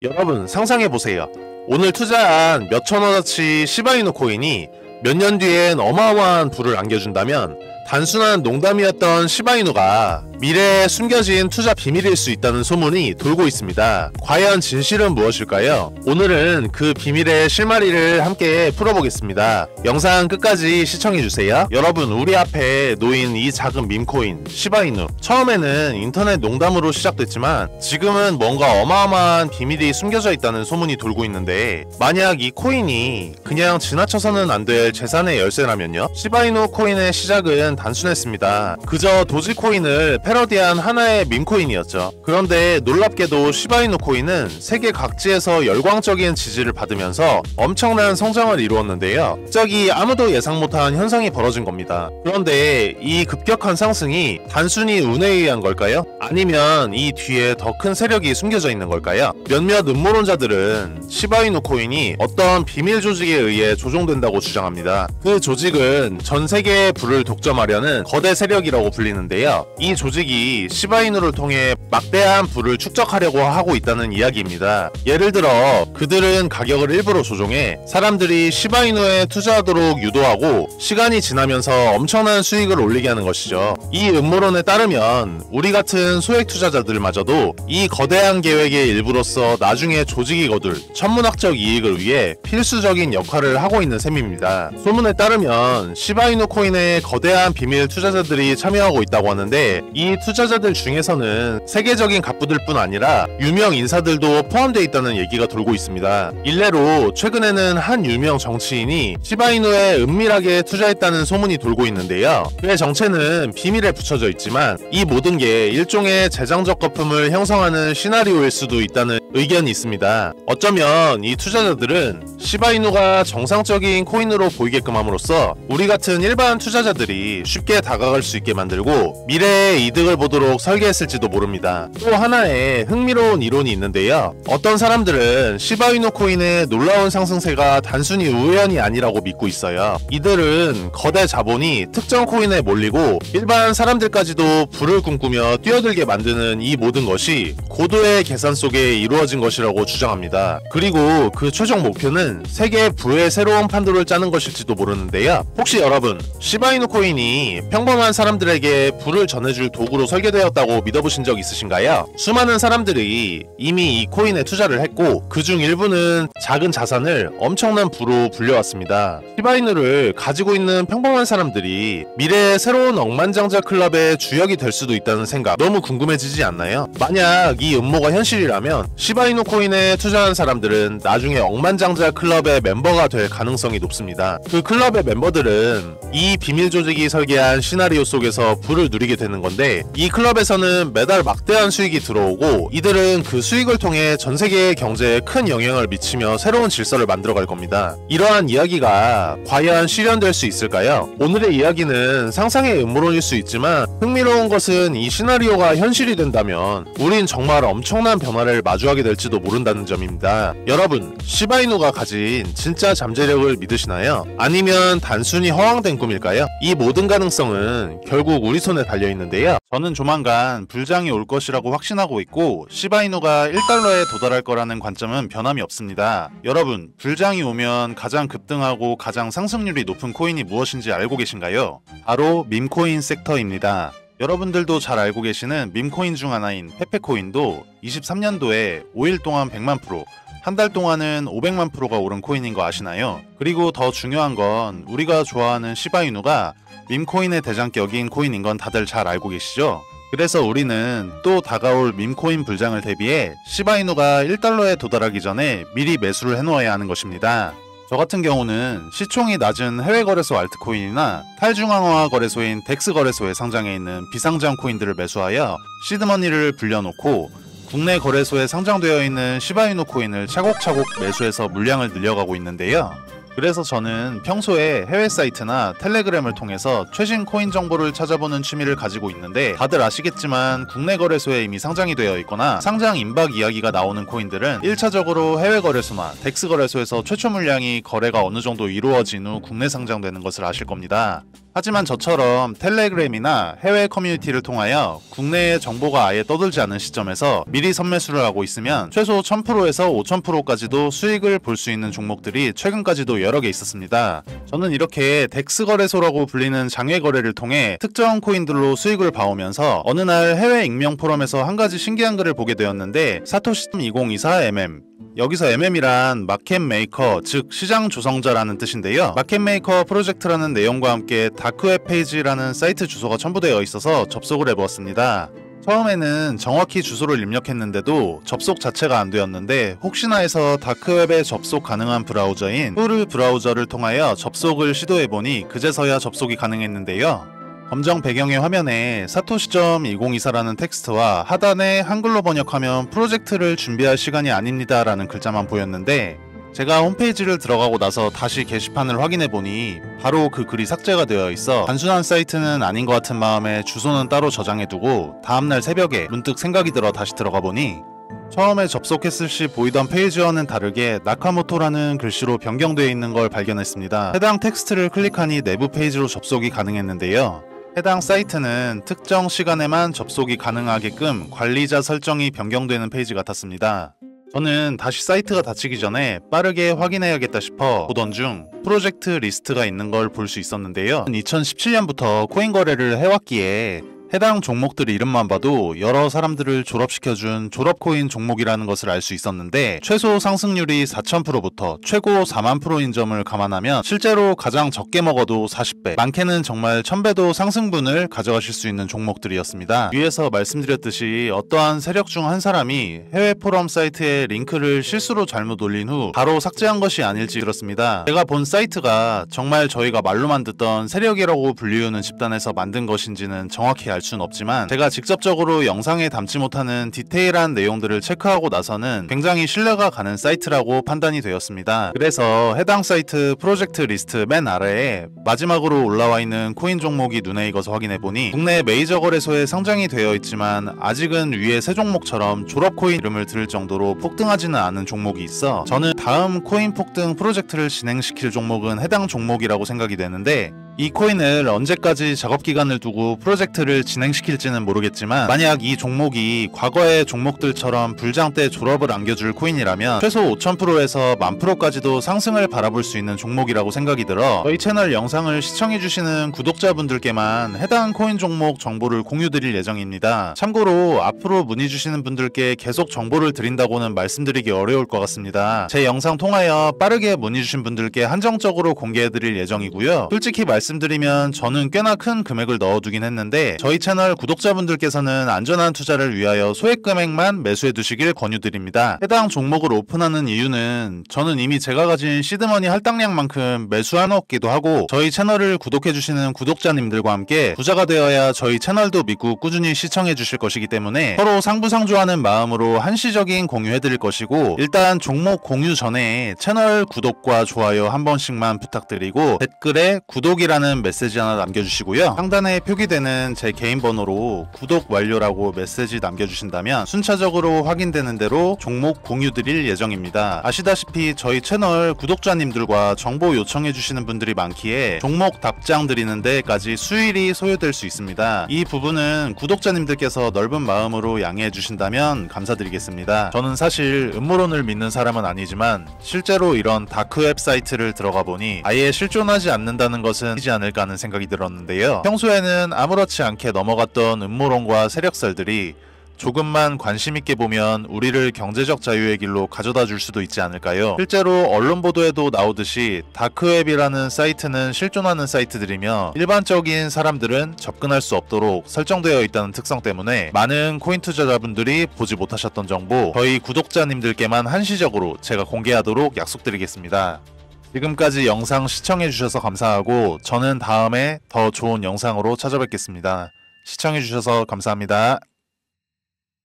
여러분 상상해보세요. 오늘 투자한 몇천 원어치 시바이누 코인이 몇 년 뒤엔 어마어마한 부를 안겨준다면 단순한 농담이었던 시바이누가 미래에 숨겨진 투자 비밀일 수 있다는 소문이 돌고 있습니다. 과연 진실은 무엇일까요? 오늘은 그 비밀의 실마리를 함께 풀어보겠습니다. 영상 끝까지 시청해주세요. 여러분, 우리 앞에 놓인 이 작은 밈코인 시바이누, 처음에는 인터넷 농담으로 시작됐지만 지금은 뭔가 어마어마한 비밀이 숨겨져 있다는 소문이 돌고 있는데, 만약 이 코인이 그냥 지나쳐서는 안 될 재산의 열쇠라면요? 시바이누 코인의 시작은 단순했습니다. 그저 도지코인을 패러디한 하나의 밈코인이었죠. 그런데 놀랍게도 시바이누 코인은 세계 각지에서 열광적인 지지를 받으면서 엄청난 성장을 이루었는데요. 갑자기 아무도 예상 못한 현상이 벌어진 겁니다. 그런데 이 급격한 상승이 단순히 운에 의한 걸까요? 아니면 이 뒤에 더 큰 세력이 숨겨져 있는 걸까요? 몇몇 음모론자들은 시바이누 코인이 어떤 비밀 조직에 의해 조종된다고 주장합니다. 그 조직은 전 세계의 부를 독점하려는 거대 세력이라고 불리는데요. 이 조직이 시바이누를 통해 막대한 부를 축적하려고 하고 있다는 이야기입니다. 예를 들어 그들은 가격을 일부러 조종해 사람들이 시바이누에 투자하도록 유도하고 시간이 지나면서 엄청난 수익을 올리게 하는 것이죠. 이 음모론에 따르면 우리 같은 소액 투자자들마저도 이 거대한 계획의 일부로서 나중에 조직이 거둘 천문학적 이익을 위해 필수적인 역할을 하고 있는 셈입니다. 소문에 따르면 시바이누 코인에 거대한 비밀 투자자들이 참여하고 있다고 하는데, 이 투자자들 중에서는 세계적인 갑부들 뿐 아니라 유명 인사들도 포함되어 있다는 얘기가 돌고 있습니다. 일례로 최근에는 한 유명 정치인이 시바이누에 은밀하게 투자했다는 소문이 돌고 있는데요. 그의 정체는 비밀에 붙여져 있지만 이 모든 게 일종의 재정적 거품을 형성하는 시나리오일 수도 있다는 의견이 있습니다. 어쩌면 이 투자자들은 시바이누가 정상적인 코인으로 보이게끔 함으로써 우리 같은 일반 투자자들이 쉽게 다가갈 수 있게 만들고 미래의 이득을 보도록 설계했을지도 모릅니다. 또 하나의 흥미로운 이론이 있는데요. 어떤 사람들은 시바이누 코인의 놀라운 상승세가 단순히 우연이 아니라고 믿고 있어요. 이들은 거대 자본이 특정 코인에 몰리고 일반 사람들까지도 부를 꿈꾸며 뛰어들게 만드는 이 모든 것이 고도의 계산 속에 이루어진 것이라고 주장합니다. 그리고 그 최종 목표는 세계 부의 새로운 판도를 짜는 것일지도 모르는데요. 혹시 여러분, 시바이누 코인이 평범한 사람들에게 부를 전해줄 도구로 설계되었다고 믿어보신 적 있으신가요? 수많은 사람들이 이미 이 코인에 투자를 했고 그중 일부는 작은 자산을 엄청난 부로 불려왔습니다. 시바이누를 가지고 있는 평범한 사람들이 미래의 새로운 억만장자 클럽의 주역이 될 수도 있다는 생각, 너무 궁금해지지 않나요? 만약 이 음모가 현실이라면 시바이누 코인에 투자한 사람들은 나중에 억만장자 클럽의 멤버가 될 가능성이 높습니다. 그 클럽의 멤버들은 이 비밀 조직이 설계한 시나리오 속에서 부를 누리게 되는 건데, 이 클럽에서는 매달 막대한 수익이 들어오고 이들은 그 수익을 통해 전 세계의 경제에 큰 영향을 미치며 새로운 질서를 만들어갈 겁니다. 이러한 이야기가 과연 실현될 수 있을까요? 오늘의 이야기는 상상의 음모론일 수 있지만 흥미로운 것은 이 시나리오가 현실이 된다면 우린 정말 엄청난 변화를 마주하게 될지도 모른다는 점입니다. 여러분, 시바이누가 가진 진짜 잠재력을 믿으시나요? 아니면 단순히 허황된 꿈일까요? 이 모든 가능성은 결국 우리 손에 달려있는데요. 저는 조만간 불장이 올 것이라고 확신하고 있고 시바이누가 1달러에 도달할 거라는 관점은 변함이 없습니다. 여러분, 불장이 오면 가장 급등하고 가장 상승률이 높은 코인이 무엇인지 알고 계신가요? 바로 밈코인 섹터입니다. 여러분들도 잘 알고 계시는 밈코인 중 하나인 페페코인도 23년도에 5일 동안 100만 프로, 한 달 동안은 500만 프로가 오른 코인인 거 아시나요? 그리고 더 중요한 건 우리가 좋아하는 시바이누가 밈코인의 대장격인 코인인 건 다들 잘 알고 계시죠? 그래서 우리는 또 다가올 밈코인 불장을 대비해 시바이누가 1달러에 도달하기 전에 미리 매수를 해놓아야 하는 것입니다. 저 같은 경우는 시총이 낮은 해외 거래소 알트코인이나 탈중앙화 거래소인 덱스 거래소에 상장해 있는 비상장 코인들을 매수하여 시드머니를 불려놓고 국내 거래소에 상장되어 있는 시바이누 코인을 차곡차곡 매수해서 물량을 늘려가고 있는데요. 그래서 저는 평소에 해외 사이트나 텔레그램을 통해서 최신 코인 정보를 찾아보는 취미를 가지고 있는데, 다들 아시겠지만 국내 거래소에 이미 상장이 되어 있거나 상장 임박 이야기가 나오는 코인들은 1차적으로 해외 거래소나 덱스 거래소에서 최초 물량이 거래가 어느 정도 이루어진 후 국내 상장되는 것을 아실 겁니다. 하지만 저처럼 텔레그램이나 해외 커뮤니티를 통하여 국내의 정보가 아예 떠돌지 않은 시점에서 미리 선매수를 하고 있으면 최소 1000%에서 5000%까지도 수익을 볼 수 있는 종목들이 최근까지도 여러 개 있었습니다. 저는 이렇게 덱스 거래소라고 불리는 장외 거래를 통해 특정 코인들로 수익을 봐오면서 어느 날 해외 익명 포럼에서 한 가지 신기한 글을 보게 되었는데 사토시2024mm 여기서 MM이란 마켓 메이커, 즉 시장 조성자라는 뜻인데요. 마켓 메이커 프로젝트라는 내용과 함께 다크웹 페이지라는 사이트 주소가 첨부되어 있어서 접속을 해보았습니다. 처음에는 정확히 주소를 입력했는데도 접속 자체가 안 되었는데 혹시나 해서 다크웹에 접속 가능한 브라우저인 후르 브라우저를 통하여 접속을 시도해보니 그제서야 접속이 가능했는데요. 검정 배경의 화면에 사토시.2024라는 텍스트와 하단에 한글로 번역하면 프로젝트를 준비할 시간이 아닙니다 라는 글자만 보였는데 제가 홈페이지를 들어가고 나서 다시 게시판을 확인해보니 바로 그 글이 삭제가 되어 있어 단순한 사이트는 아닌 것 같은 마음에 주소는 따로 저장해두고 다음날 새벽에 문득 생각이 들어 다시 들어가보니 처음에 접속했을 시 보이던 페이지와는 다르게 나카모토라는 글씨로 변경되어 있는 걸 발견했습니다. 해당 텍스트를 클릭하니 내부 페이지로 접속이 가능했는데요. 해당 사이트는 특정 시간에만 접속이 가능하게끔 관리자 설정이 변경되는 페이지 같았습니다. 저는 다시 사이트가 닫히기 전에 빠르게 확인해야겠다 싶어 보던 중 프로젝트 리스트가 있는 걸 볼 수 있었는데요. 2017년부터 코인 거래를 해왔기에 해당 종목들 이름만 봐도 여러 사람들을 졸업시켜준 졸업코인 종목이라는 것을 알 수 있었는데 최소 상승률이 4000%부터 최고 40000%인 점을 감안하면 실제로 가장 적게 먹어도 40배, 많게는 정말 1000배도 상승분을 가져가실 수 있는 종목들이었습니다. 위에서 말씀드렸듯이 어떠한 세력 중 한 사람이 해외 포럼 사이트에 링크를 실수로 잘못 올린 후 바로 삭제한 것이 아닐지 들었습니다. 제가 본 사이트가 정말 저희가 말로만 듣던 세력이라고 불리우는 집단에서 만든 것인지는 정확히 알 수는 없지만 제가 직접적으로 영상에 담지 못하는 디테일한 내용들을 체크하고 나서는 굉장히 신뢰가 가는 사이트라고 판단이 되었습니다. 그래서 해당 사이트 프로젝트 리스트 맨 아래에 마지막으로 올라와 있는 코인 종목이 눈에 익어서 확인해보니 국내 메이저 거래소에 상장이 되어 있지만 아직은 위에 세 종목처럼 졸업코인 이름을 들을 정도로 폭등하지는 않은 종목이 있어 저는 다음 코인 폭등 프로젝트를 진행시킬 종목은 해당 종목이라고 생각이 되는데 이 코인을 언제까지 작업기간을 두고 프로젝트를 진행시킬지는 모르겠지만 만약 이 종목이 과거의 종목들처럼 불장 때 졸업을 안겨줄 코인이라면 최소 5000%에서 10,000%까지도 상승을 바라볼 수 있는 종목이라고 생각이 들어 저희 채널 영상을 시청해주시는 구독자분들께만 해당 코인 종목 정보를 공유드릴 예정입니다. 참고로 앞으로 문의주시는 분들께 계속 정보를 드린다고는 말씀드리기 어려울 것 같습니다. 제 영상 통하여 빠르게 문의주신 분들께 한정적으로 공개해드릴 예정이고요. 솔직히 말씀드리면 저는 꽤나 큰 금액을 넣어두긴 했는데 저희 채널 구독자분들께서는 안전한 투자를 위하여 소액 금액만 매수해 두시길 권유드립니다. 해당 종목을 오픈하는 이유는 저는 이미 제가 가진 시드머니 할당량만큼 매수해놓기도 하고 저희 채널을 구독해주시는 구독자님들과 함께 부자가 되어야 저희 채널도 믿고 꾸준히 시청해주실 것이기 때문에 서로 상부상조하는 마음으로 한시적인 공유해드릴 것이고 일단 종목 공유 전에 채널 구독과 좋아요 한 번씩만 부탁드리고 댓글에 구독이라는 메시지 하나 남겨주시고요. 상단에 표기되는 제 개인 번호로 구독 완료라고 메시지 남겨주신다면 순차적으로 확인되는 대로 종목 공유 드릴 예정입니다. 아시다시피 저희 채널 구독자님들과 정보 요청해주시는 분들이 많기에 종목 답장 드리는 데까지 수일이 소요될 수 있습니다. 이 부분은 구독자님들께서 넓은 마음으로 양해해 주신다면 감사드리겠습니다. 저는 사실 음모론을 믿는 사람은 아니지만 실제로 이런 다크웹 사이트를 들어가 보니 아예 실존하지 않는다는 것은 이지 않을까 하는 생각이 들었는데요. 평소에는 아무렇지 않게 넘어갔던 음모론과 세력설들이 조금만 관심있게 보면 우리를 경제적 자유의 길로 가져다 줄 수도 있지 않을까요? 실제로 언론 보도에도 나오듯이 다크웹이라는 사이트는 실존하는 사이트들이며 일반적인 사람들은 접근할 수 없도록 설정되어 있다는 특성 때문에 많은 코인 투자자분들이 보지 못하셨던 정보 저희 구독자님들께만 한시적으로 제가 공개하도록 약속드리겠습니다. 지금까지 영상 시청해주셔서 감사하고 저는 다음에 더 좋은 영상으로 찾아뵙겠습니다. 시청해주셔서 감사합니다.